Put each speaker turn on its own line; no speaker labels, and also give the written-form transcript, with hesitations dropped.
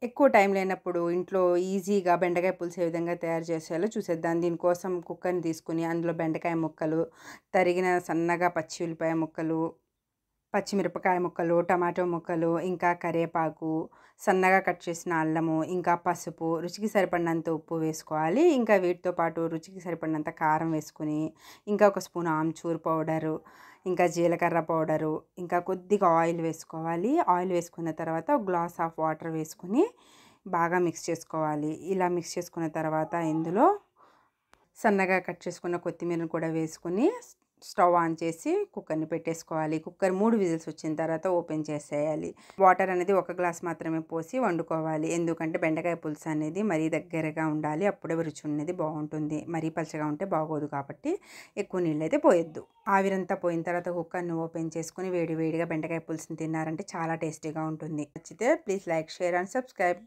ఎక్కువ టైం లేనప్పుడు ఇంట్లో ఈజీగా బెండకాయ పులుసు ఏ విధంగా తయారు చేసేయాలో చూసేద్దాం. దీనికోసం కుక్కర్‌ని తీసుకొని అందులో బెండకాయ ముక్కలు, తరిగిన సన్నగా పచ్చి ఉల్లిపాయ ముక్కలు, పచ్చిమిరపకాయ ముక్కలు, టమాటో ముక్కలు, ఇంకా కరివేపాకు, సన్నగా కట్ చేసిన అల్లము, ఇంకా పసుపు, రుచికి సరిపడినంత ఉప్పు వేసుకోవాలి. ఇంకా వీటితో పాటు రుచికి సరిపడినంత కారం వేసుకొని, ఇంకా ఒక స్పూన్ ఆమ్చూర్ పౌడరు, ఇంకా జీలకర్ర పౌడరు, ఇంకా కొద్దిగా ఆయిల్ వేసుకోవాలి. ఆయిల్ వేసుకున్న తర్వాత ఒక గ్లాస్ ఆఫ్ వాటర్ వేసుకొని బాగా మిక్స్ చేసుకోవాలి. ఇలా మిక్స్ చేసుకున్న తర్వాత ఇందులో సన్నగా కట్ చేసుకున్న కొత్తిమీరను కూడా వేసుకొని స్టవ్ ఆన్ చేసి కుక్కర్‌ని పెట్టేసుకోవాలి. కుక్కర్ 3 విజిల్స్ వచ్చిన తర్వాత ఓపెన్ చేసేయాలి. వాటర్ అనేది ఒక గ్లాస్ మాత్రమే పోసి వండుకోవాలి. ఎందుకంటే బెండకాయ పులుసు అనేది మరీ దగ్గరగా ఉండాలి. అప్పుడే రుచి అనేది బాగుంటుంది. మరీ పలచగా ఉంటే బాగోదు కాబట్టి ఎక్కువ నీళ్ళైతే పోయొద్దు. ఆవిరంతా పోయిన తర్వాత కుక్కర్‌ని ఓపెన్ చేసుకొని వేడి వేడిగా బెండకాయ పులుసుని తిన్నారంటే చాలా టేస్టీగా ఉంటుంది. నచ్చితే please like, share and subscribe.